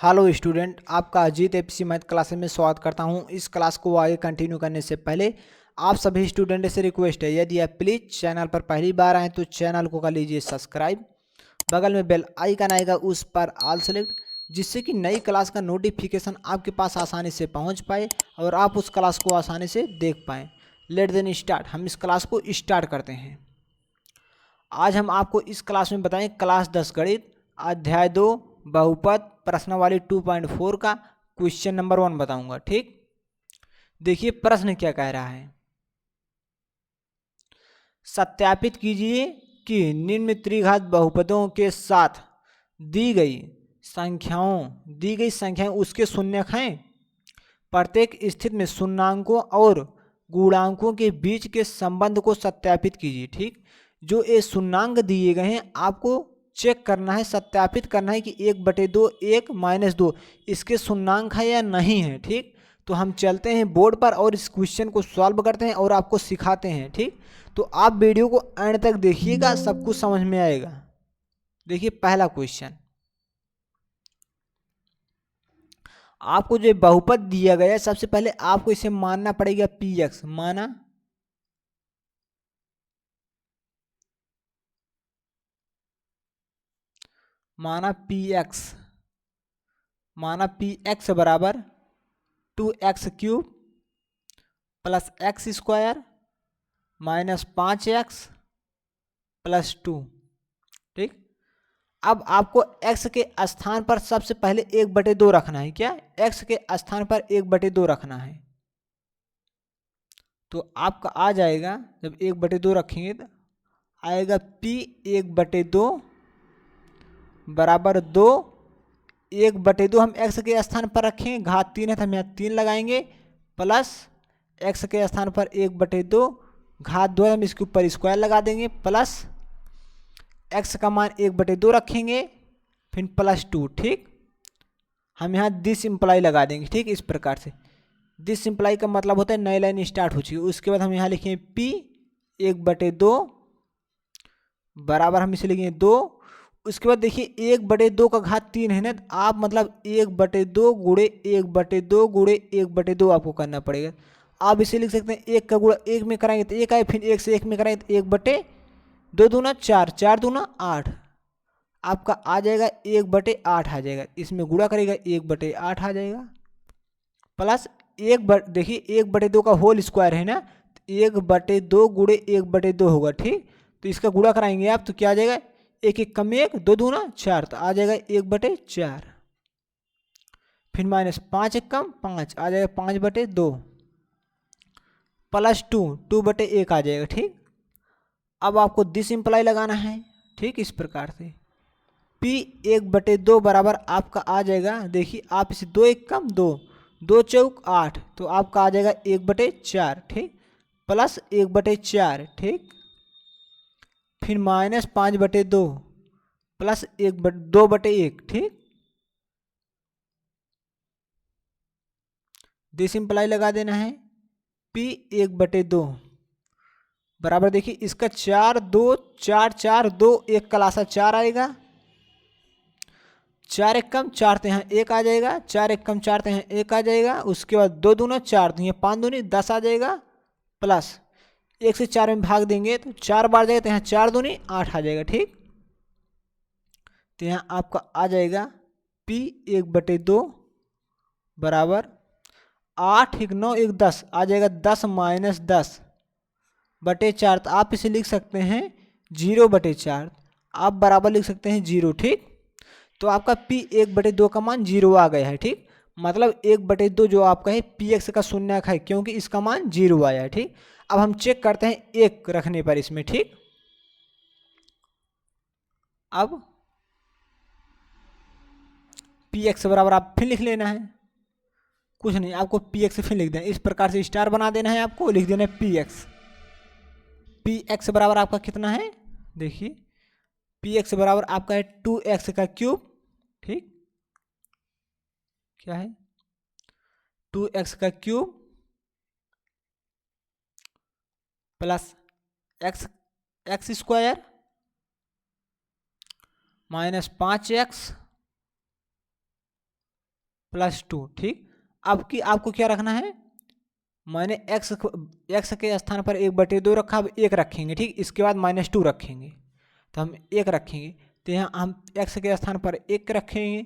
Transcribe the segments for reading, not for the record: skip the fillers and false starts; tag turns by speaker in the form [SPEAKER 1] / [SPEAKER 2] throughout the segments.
[SPEAKER 1] Hello student, आपका Ajit APC math classes में स्वागत करता हूं। इस क्लास को आगे कंटिन्यू करने से पहले आप सभी स्टूडेंट से रिक्वेस्ट है, यदि आप प्लीज़ चैनल पर पहली बार आए तो चैनल को कर लीजिए सब्सक्राइब। बगल में बेल आइकन आएगा, उस पर ऑल सेलेक्ट, जिससे कि नई क्लास का नोटिफिकेशन आपके पास आसानी से पहुँच पाए और आप उस क्लास को आसानी से देख पाएँ। लेट देन स्टार्ट, हम इस क्लास को स्टार्ट करते हैं। आज हम आपको इस क्लास में बताएं क्लास 10 गणित अध्याय 2 बहुपद प्रश्नावली 2.4 का क्वेश्चन नंबर 1 बताऊंगा। ठीक, देखिए प्रश्न क्या कह रहा है। सत्यापित कीजिए कि निम्न त्रिघात बहुपदों के साथ दी गई संख्याएं उसके शून्यक हैं। प्रत्येक स्थिति में शून्याङ्कों और गुणांकों के बीच के संबंध को सत्यापित कीजिए। ठीक, जो ये शून्याङ्क दिए गए हैं आपको चेक करना है, सत्यापित करना है कि 1/2 1-2 इसके शून्याङ्क है या नहीं है। ठीक, तो हम चलते हैं बोर्ड पर और इस क्वेश्चन को सॉल्व करते हैं और आपको सिखाते हैं। ठीक, तो आप वीडियो को एंड तक देखिएगा, सब कुछ समझ में आएगा। देखिए पहला क्वेश्चन, आपको जो बहुपद दिया गया है सबसे पहले आपको इसे मानना पड़ेगा px। माना px बराबर 2x³ plus x² minus 5x plus 2। ठीक, अब आपको x के स्थान पर सबसे पहले 1/2 रखना है। क्या, x के स्थान पर 1/2 रखना है। तो आपका आ जाएगा, जब 1/2 रखेंगे तो आएगा p 1/2 बराबर 2। 1/2 हम x के स्थान पर रखेंगे, घात 3 है तो हम यहाँ 3 लगाएंगे, प्लस x के स्थान पर 1/2 घात 2 हम इसके ऊपर स्क्वायर लगा देंगे, प्लस x का मान 1/2 रखेंगे, फिर प्लस 2। ठीक, हम यहाँ दिस इम्प्लाई लगा देंगे। ठीक, इस प्रकार से दिस इम्प्लाई का मतलब होता है नई लाइन स्टार्ट हो चुकी है। उसके बाद हम यहाँ लिखेंगे p 1/2 बराबर हम इसे लिखेंगे 2। उसके बाद देखिए 1/2 का घात 3 है ना, तो आप मतलब 1/2 गुणे 1/2 गुणे 1/2 आपको करना पड़ेगा। आप इसे लिख सकते हैं 1 का गुणा 1 में कराएंगे तो 1 आए, फिर 1 से 1 में कराएंगे तो 1/2 दूना 4, 4 दूना 8, आपका आ जाएगा 1/8 आ जाएगा। इसमें गुणा करेगा 1/8 आ जाएगा, प्लस देखिए 1/2 का होल स्क्वायर है ना, 1/2 गुणे 1/2 होगा। ठीक, तो इसका गुणा कराएंगे आप तो क्या आ जाएगा, 1 1 कम 1, 2 दूना 4, तो आ जाएगा 1/4। फिर माइनस 5 1 कम 5 आ जाएगा 5/2 प्लस 2 2/1 आ जाएगा। ठीक, अब आपको दिस इम्प्लाई लगाना है। ठीक, इस प्रकार से p 1/2 बराबर आपका आ जाएगा, देखिए आप इसे 2 1 कम 2, 2 चौक 8, तो आपका आ जाएगा 1/4। ठीक, प्लस 1/4। ठीक, फिर माइनस 5/2 प्लस 2/1। ठीक, दिस इम्प्लाई लगा देना है p 1/2 बराबर, देखिए इसका 4 2 4 4 2 1 कलासा 4 आएगा, 4 1 कम 4 तो यहाँ 1 आ जाएगा, 4 1 कम 4 तो यहाँ 1 आ जाएगा। उसके बाद 2 दूना 4 तो यहाँ 5 दूनी 10 आ जाएगा, प्लस 1 से 4 में भाग देंगे तो 4 बार जाएगा तो यहाँ 4 दूनी 8 आ जाएगा। ठीक, तो यहाँ आपका आ जाएगा p 1/2 बराबर 8 1 9 1 10 आ जाएगा, 10 माइनस 10/4, तो आप इसे लिख सकते हैं 0/4, आप बराबर लिख सकते हैं 0। ठीक, तो आपका p 1/2 का मान 0 आ गया है। ठीक, मतलब 1/2 जो आपका है px का शून्यक है, क्योंकि इसका मान 0 आया है। ठीक, अब हम चेक करते हैं 1 रखने पर इसमें। ठीक, अब px बराबर आप फिर लिख लेना है, कुछ नहीं, आपको px फिर लिख देना, इस प्रकार से स्टार बना देना है, आपको लिख देना है px बराबर आपका कितना है, देखिए px बराबर आपका है 2x³। ठीक, क्या है 2x³ plus x² minus 5x +2। ठीक, अब की आपको क्या रखना है, मैंने x के स्थान पर 1/2 रखा, अब 1 रखेंगे। ठीक, इसके बाद -2 रखेंगे तो हम 1 रखेंगे, तो यहाँ हम x के स्थान पर 1 रखेंगे,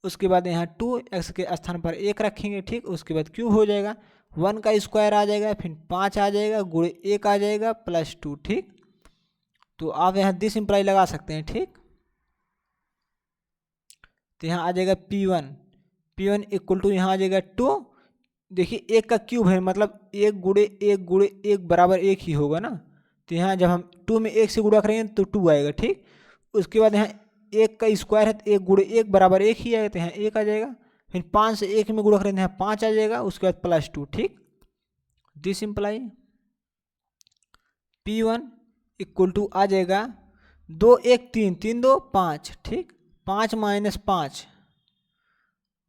[SPEAKER 1] उसके बाद यहाँ 2 x के स्थान पर 1 रखेंगे। ठीक, उसके बाद क्यूब हो जाएगा, 1 का स्क्वायर आ जाएगा, फिर 5 आ जाएगा, गुणे 1 आ जाएगा, +2। ठीक, तो आप यहाँ दिस इम्प्लाई लगा सकते हैं। ठीक, तो यहाँ आ जाएगा P1 इक्वल टू यहाँ आ जाएगा 2। देखिए 1 का क्यूब है, मतलब 1 गुणे 1 गुणे 1 बराबर 1 ही होगा ना, तो यहाँ जब हम 2 में 1 से गुणा करेंगे तो 2 आएगा। ठीक, उसके बाद यहाँ 1 का स्क्वायर है तो 1 गुणे 1 बराबर 1 ही आएगा, तो यहाँ 1 आ जाएगा, फिर 5 से 1 में गुणा करेंगे तो यहाँ 5 आ जाएगा, उसके बाद +2। ठीक, this imply P1 equal to आ जाएगा 2 1 3 3 2 5। ठीक, 5 - 5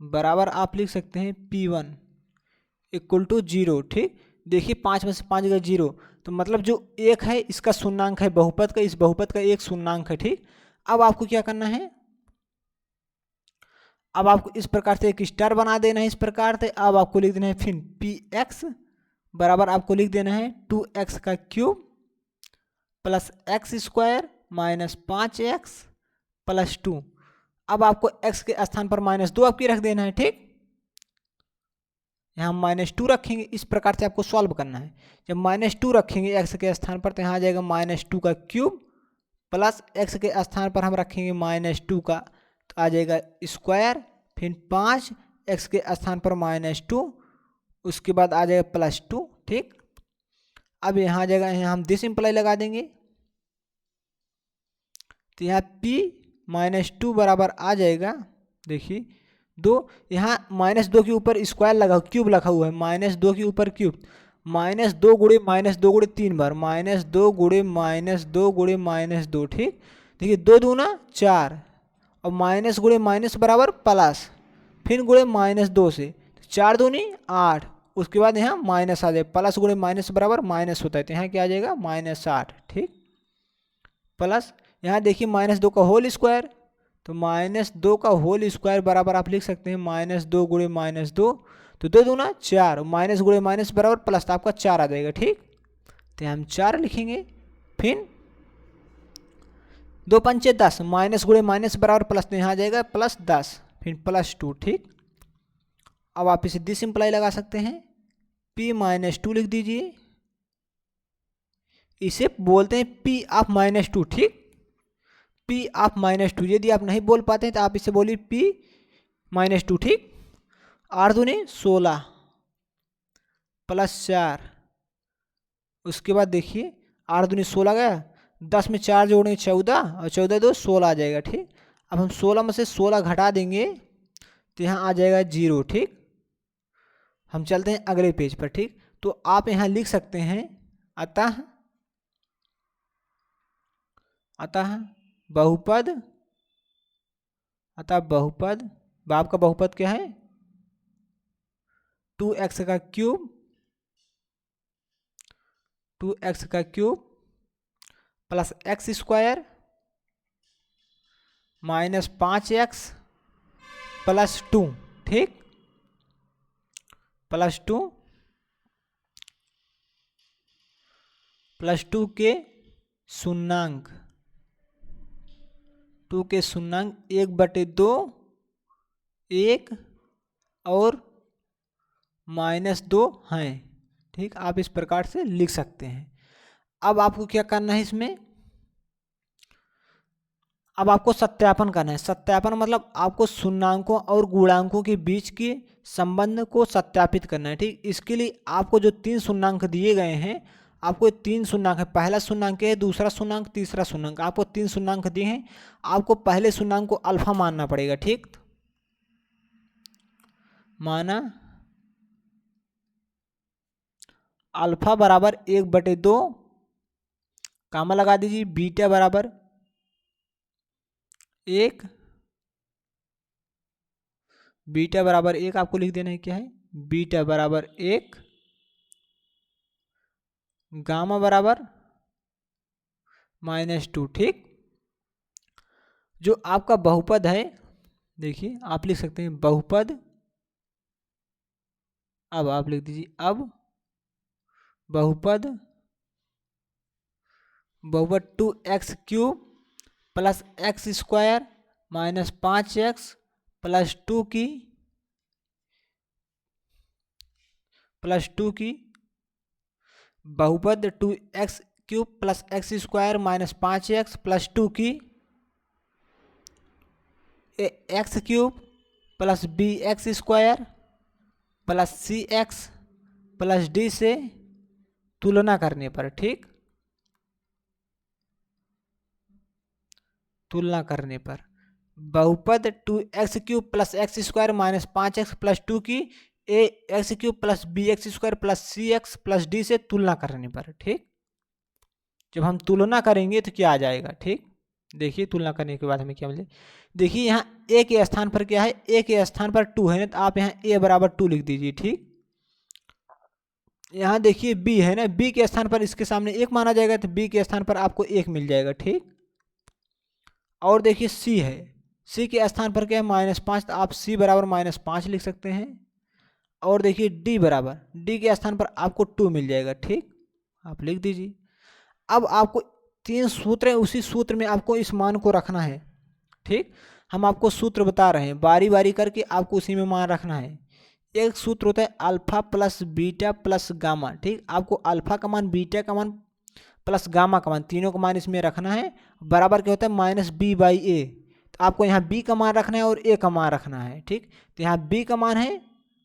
[SPEAKER 1] बराबर आप लिख सकते हैं P1 इक्वल टू 0। ठीक, देखिए 5 में से 5 गया 0, तो मतलब जो 1 है इसका शून्यांक है बहुपद का, इस बहुपद का एक शून्यांक है। ठीक, अब आपको क्या करना है, अब आपको इस प्रकार से एक स्टार बना देना है, इस प्रकार से। अब आपको लिख देना है फिर Px बराबर आपको लिख देना है 2x का cube plus x² minus 5x plus 2। अब आपको x के स्थान पर -2 आपकी रख देना है। ठीक, यहाँ -2 रखेंगे, इस प्रकार से आपको सॉल्व करना है। जब -2 रखेंगे x के स्थान पर तो यहाँ आ जाएगा -2 का क्यूब प्लस x के स्थान पर हम रखेंगे -2 का, तो आ जाएगा स्क्वायर, फिर 5 x के स्थान पर -2, उसके बाद आ जाएगा +2। ठीक, अब यहाँ आ जाएगा, यहाँ हम दिस इम्प्लाई लगा देंगे, तो यहाँ P-2 बराबर आ जाएगा, देखिए 2, यहाँ -2 के ऊपर स्क्वायर लगा क्यूब लगा हुआ है, -2 के ऊपर क्यूब, -2 गुणे -2 गुणे 3 बार, -2 गुणे -2 गुणे -2। ठीक, देखिए 2 दूना 4 और माइनस गुणे माइनस बराबर प्लस, फिर गुणे -2 से 4 दूनी 8, उसके बाद यहाँ माइनस आ जाए, प्लस गुणे माइनस बराबर माइनस होता है, तो यहाँ क्या आ जाएगा -8। ठीक, प्लस यहाँ देखिए -2 का होल स्क्वायर, तो -2 का होल स्क्वायर बराबर आप लिख सकते हैं -2 गुणे -2, तो 2 दूना 4, माइनस गुणे माइनस बराबर प्लस, तो आपका 4 आ जाएगा। ठीक, तो हम 4 लिखेंगे, फिर 2 पंचे 10, माइनस गुणे माइनस बराबर प्लस, तो यहाँ आ जाएगा +10, फिर +2। ठीक, अब आप इसे दिस इम्प्लाई लगा सकते हैं, P-2 लिख दीजिए, इसे बोलते हैं P(-2). ठीक, P(-2), यदि आप नहीं बोल पाते हैं तो आप इसे बोलिए P-2। ठीक, 8 दूनी 16 +4, उसके बाद देखिए 8 दूनी 16 गया, 10 में 4 जोड़ेंगे 14 और 14 2 16 आ जाएगा। ठीक, अब हम 16 में से 16 घटा देंगे तो यहाँ आ जाएगा 0। ठीक, हम चलते हैं अगले पेज पर। ठीक, तो आप यहाँ लिख सकते हैं अतः बहुपद, बाप का बहुपद क्या है 2x का cube plus x² minus 5x plus 2। ठीक, +2 के शून्यांक 1/2 1 और -2 हैं। ठीक, आप इस प्रकार से लिख सकते हैं। अब आपको क्या करना है इसमें, अब आपको सत्यापन करना है। सत्यापन मतलब आपको शून्यांकों और गुणांकों के बीच के संबंध को सत्यापित करना है। ठीक, इसके लिए आपको जो 3 शून्यांक दिए गए हैं, आपको 3 शून्यांक है, पहला शून्यांक है, दूसरा शून्यांक, तीसरा शून्यांक, आपको 3 शून्यांक दिए हैं। आपको पहले शून्यांक को अल्फा मानना पड़ेगा। ठीक, माना अल्फा बराबर 1/2, कामा लगा दीजिए, बीटा बराबर 1, आपको लिख देना है क्या है, बीटा बराबर 1, गामा बराबर -2। ठीक, जो आपका बहुपद है, देखिए आप लिख सकते हैं बहुपद अब आप लिख दीजिए, अब बहुपद 2x³ plus x² minus 5x plus 2 की बहुपद 2x³ plus x² minus 5x plus 2 की x³ plus bx² plus cx plus d से तुलना करने पर, ठीक, तुलना करने पर बहुपद 2x³ plus x² minus 5x plus 2 की ax³ plus bx² plus cx plus d से तुलना करने पर, ठीक। जब हम तुलना करेंगे तो क्या आ जाएगा, ठीक। देखिए तुलना करने के बाद हमें क्या मिले, देखिए यहाँ a के स्थान पर क्या है, a के स्थान पर 2 है ना, तो आप यहाँ a बराबर 2 लिख दीजिए, ठीक। यहाँ देखिए b है ना, b के स्थान पर इसके सामने 1 माना जाएगा, तो b के स्थान पर आपको 1 मिल जाएगा, ठीक। और देखिए c है, c के स्थान पर क्या है -5, तो आप c बराबर -5 लिख सकते हैं। और देखिए d बराबर, d के स्थान पर आपको 2 मिल जाएगा, ठीक, आप लिख दीजिए। अब आपको 3 सूत्र है, उसी सूत्र में आपको इस मान को रखना है, ठीक। हम आपको सूत्र बता रहे हैं, बारी बारी करके आपको उसी में मान रखना है। एक सूत्र होता है alpha plus beta plus gamma, ठीक। आपको अल्फा का मान, बीटा का मान प्लस गामा का मान, तीनों का मान इसमें रखना है। बराबर क्या होता है -b/a, तो आपको यहाँ b का मान रखना है और a का मान रखना है, ठीक। तो यहाँ b का मान है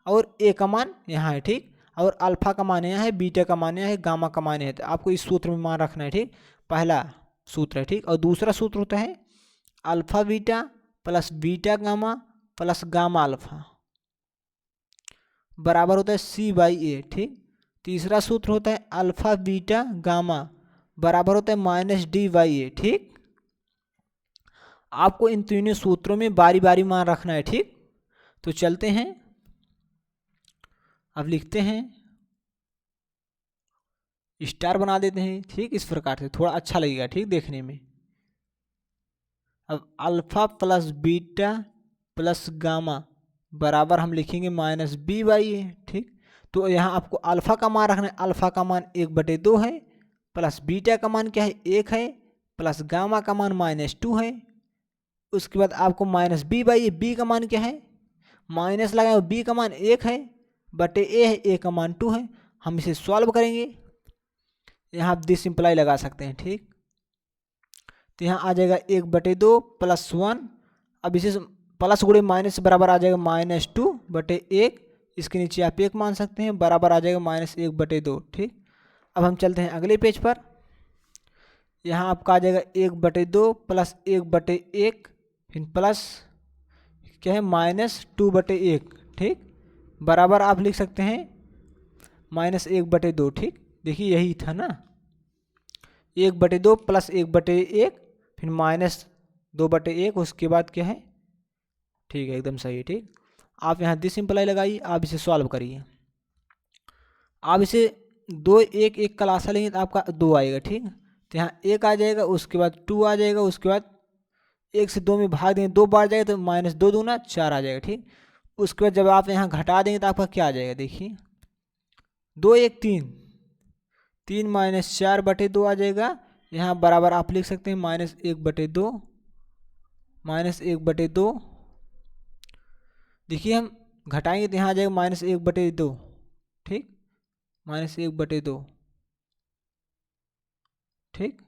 [SPEAKER 1] और a का मान यहाँ है, ठीक। और अल्फा का मान यहाँ है, बीटा का मान यहाँ है, गामा का मान है, तो आपको इस सूत्र में मान रखना है, ठीक। पहला सूत्र है, ठीक। और दूसरा सूत्र होता है alpha beta plus beta gamma plus gamma alpha बराबर होता है c/a, ठीक। तीसरा सूत्र होता है अल्फा बीटा गामा बराबर होता है -d/a, ठीक। आपको इन तीनों सूत्रों में बारी बारी मान रखना है, ठीक। तो चलते हैं, अब लिखते हैं, स्टार बना देते हैं, ठीक। इस प्रकार से थोड़ा अच्छा लगेगा, ठीक, देखने में। अब alpha plus beta plus gamma बराबर हम लिखेंगे -b/a, ठीक। तो यहाँ आपको अल्फा का मान रखना है, अल्फा का मान 1/2 है, प्लस बीटा का मान क्या है 1 है, प्लस गामा का मान -2 है। उसके बाद आपको -b/a, b का मान क्या है, माइनस लगाए, b का मान 1 है बटे a है, a का मान 2 है। हम इसे सॉल्व करेंगे, यहाँ आप डिसिम्प्लाई लगा सकते हैं, ठीक। तो यहाँ आ जाएगा 1/2 प्लस 1, अब इसे प्लस गुणे माइनस बराबर आ जाएगा -2/1, इसके नीचे आप 1 मान सकते हैं, बराबर आ जाएगा -1/2, ठीक। अब हम चलते हैं अगले पेज पर, यहाँ आपका आ जाएगा 1/2 प्लस 1/1 फिर प्लस क्या है -2/1, ठीक। बराबर आप लिख सकते हैं -1/2, ठीक। देखिए यही था ना, 1/2 प्लस 1/1 फिर -2/1, उसके बाद क्या है, ठीक है, एकदम सही है, ठीक। आप यहाँ डिसिम्प्लाई लगाइए, आप इसे सॉल्व करिए। आप इसे 2 1 1 का लासा लेंगे तो आपका 2 आएगा, ठीक। तो यहाँ 1 आ जाएगा, उसके बाद 2 आ जाएगा, उसके बाद 1 से 2 में भाग देंगे, 2 बार जाएगा तो -2 दूना 4 आ जाएगा, ठीक। उसके बाद जब आप यहाँ घटा देंगे तो आपका क्या आ जाएगा, देखिए 2 1 3, 3 -4/2 आ जाएगा। यहाँ बराबर आप लिख सकते हैं -1/2, -1/2। देखिए हम घटाएंगे तो यहाँ आ जाएगा -1/2, ठीक, -1/2, ठीक।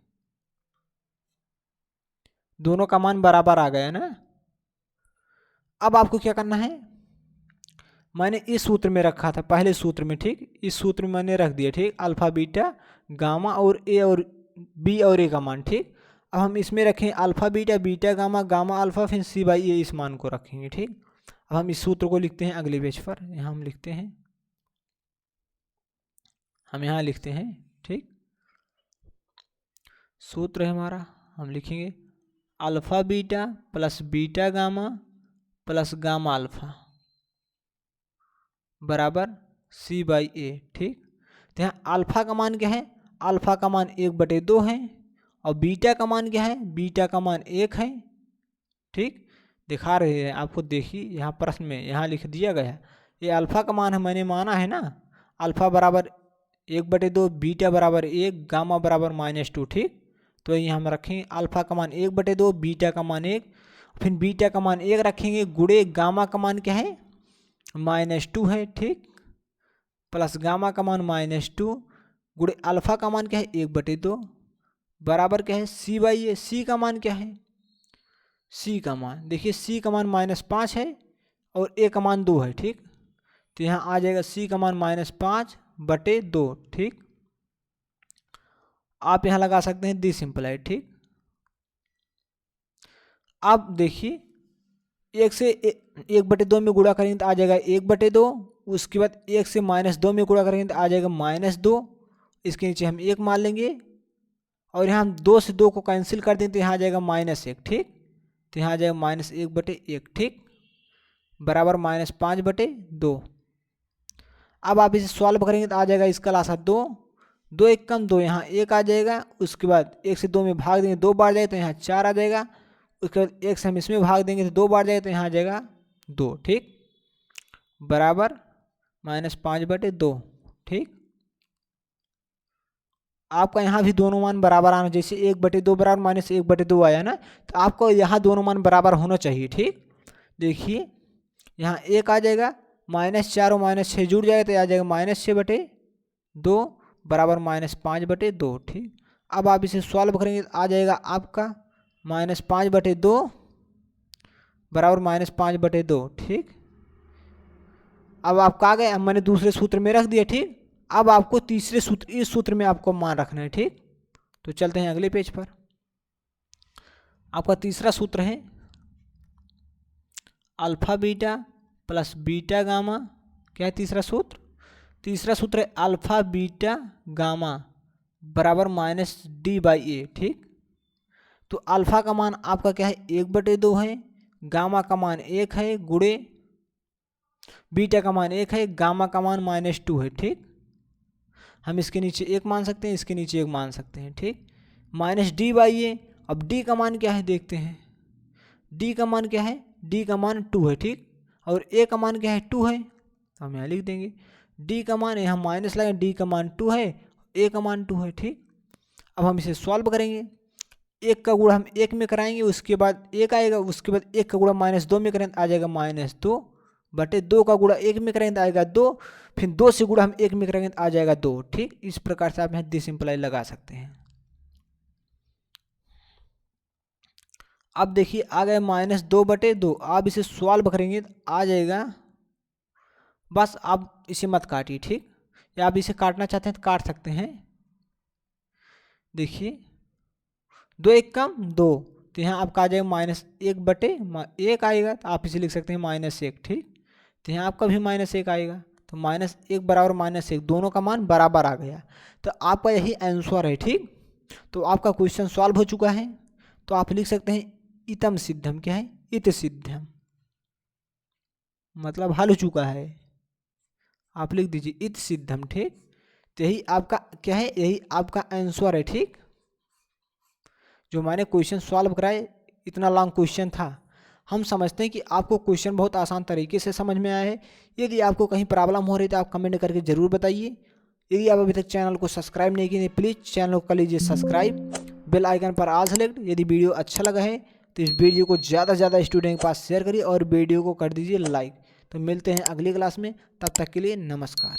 [SPEAKER 1] दोनों का मान बराबर आ गया ना। अब आपको क्या करना है, मैंने इस सूत्र में रखा था, पहले सूत्र में, ठीक, इस सूत्र में मैंने रख दिया, ठीक, अल्फा बीटा गामा और ए और बी और ए का मान, ठीक। अब हम इसमें रखें alpha beta, beta gamma, gamma alpha, फिर c/a इस मान को रखेंगे, ठीक। अब हम इस सूत्र को लिखते हैं अगले पेज पर, यहाँ हम लिखते हैं, हम यहाँ लिखते हैं, ठीक। सूत्र है हमारा, हम लिखेंगे alpha beta plus beta gamma plus gamma alpha बराबर c/a, ठीक। तो यहाँ अल्फा का मान क्या है, अल्फा का मान 1/2 है, और बीटा का मान क्या है, बीटा का मान 1 है, ठीक। दिखा रहे हैं आपको, देखिए यहाँ प्रश्न में यहाँ लिख दिया गया है ये अल्फ़ा का मान है, मैंने माना है ना, अल्फ़ा बराबर 1/2, बीटा बराबर 1, गामा बराबर -2। ठीक, तो ये हम रखेंगे अल्फ़ा का मान 1/2, बीटा का मान 1, फिर बीटा का मान 1 रखेंगे, गुणे गामा का मान क्या है -2 है। ठीक, प्लस गामा का मान -2 गुणे अल्फ़ा का मान क्या है 1/2 बराबर क्या है c/a। सी का मान क्या है, सी का मान देखिए, सी का मान -5 है और ए का मान 2 है। ठीक, तो यहाँ आ जाएगा सी का मान -5/2। ठीक, आप यहाँ लगा सकते हैं दिस सिंपल। ठीक, अब देखिए 1 से 1/2 में गुणा करेंगे तो आ जाएगा 1/2, उसके बाद 1 से -2 में गुणा करेंगे तो आ जाएगा -2, इसके नीचे हम 1 मान लेंगे, और यहाँ हम 2 से 2 को कैंसिल कर दें तो यहाँ आ जाएगा -1। ठीक, तो यहाँ आ जाएगा -1/1। ठीक, बराबर -5/2। अब आप इसे सॉल्व करेंगे तो आ जाएगा इसका लासा 2, 2 1 कम 2, यहाँ 1 आ जाएगा, उसके बाद 1 से 2 में भाग देंगे 2 बार जाएगा तो यहाँ 4 आ जाएगा, उसके बाद 1 से हम इसमें भाग देंगे तो 2 बार जाएगा तो यहाँ आ जाएगा 2। ठीक, बराबर -5/2। ठीक, आपका यहाँ भी दोनों मान बराबर आना, जैसे 1/2 बराबर -1/2 आया ना, तो आपको यहाँ दोनों मान बराबर होना चाहिए। ठीक, देखिए यहाँ 1 आ जाएगा, -4 और -6 जुड़ जाएगा तो आ जाएगा -6/2 बराबर -5/2। ठीक, अब आप इसे सॉल्व करेंगे तो आ जाएगा आपका -5/2 बराबर -5/2। ठीक, अब आपका आ गया, मैंने दूसरे सूत्र में रख दिया। ठीक, अब आपको तीसरे सूत्र, इस सूत्र में आपको मान रखना है। ठीक, तो चलते हैं अगले पेज पर। आपका तीसरा सूत्र है alpha beta plus beta gamma. क्या है तीसरा सूत्र? तीसरा सूत्र है अल्फा बीटा गामा बराबर -d/a। ठीक, तो अल्फा का मान आपका क्या है 1/2 है, गामा का मान 1 है, गुणे बीटा का मान 1 है, गामा का मान -2 है। ठीक, हम इसके नीचे 1 मान सकते हैं, इसके नीचे 1 मान सकते हैं। ठीक, -d/a। अब d का मान क्या है देखते हैं, d का मान क्या है, d का मान 2 है। ठीक, और a का मान क्या है 2 है, तो हम यहाँ लिख देंगे d का मान, यहाँ माइनस लगाएं, d का मान 2 है, a का मान 2 है। ठीक, अब हम इसे सॉल्व करेंगे, 1 का गुणा हम 1 में कराएंगे, उसके बाद 1 आएगा, उसके बाद 1 का गुणा -2 में करेंगे आ जाएगा -2/2 का गुणा 1 में करेंगे तो आएगा 2, फिर 2 से गुणा हम 1 में करेंगे तो आ जाएगा 2। ठीक, इस प्रकार से आप यहाँ डिसिम्प्लाई लगा सकते हैं। अब देखिए आ गया -2/2, आप इसे सॉल्व करेंगे तो आ जाएगा, बस आप इसे मत काटिए। ठीक, या आप इसे काटना चाहते हैं तो काट सकते हैं। देखिए 2 1 कम 2, तो यहाँ आपका आ जाएगा -1/1 आएगा, तो आप इसे लिख सकते हैं -1। ठीक, तो यहाँ आपका भी -1 आएगा, तो -1 बराबर -1, दोनों का मान बराबर आ गया, तो आपका यही आंसर है। ठीक, तो आपका क्वेश्चन सॉल्व हो चुका है, तो आप लिख सकते हैं इतम सिद्धम। क्या है? इत सिद्धम, मतलब हल हो चुका है, आप लिख दीजिए इत सिद्धम। ठीक, तो यही आपका क्या है, यही आपका आंसर है। ठीक, जो मैंने क्वेश्चन सॉल्व कराए, इतना लॉन्ग क्वेश्चन था। हम समझते हैं कि आपको क्वेश्चन बहुत आसान तरीके से समझ में आया है। यदि आपको कहीं प्रॉब्लम हो रही तो आप कमेंट करके ज़रूर बताइए। यदि आप अभी तक चैनल को सब्सक्राइब नहीं किए प्लीज़ चैनल को कर लीजिए सब्सक्राइब, बेल आइकन पर ऑल सेलेक्ट। यदि वीडियो अच्छा लगा है तो इस वीडियो को ज़्यादा से ज़्यादा स्टूडेंट के पास शेयर करिए और वीडियो को कर दीजिए लाइक। तो मिलते हैं अगली क्लास में, तब तक के लिए नमस्कार।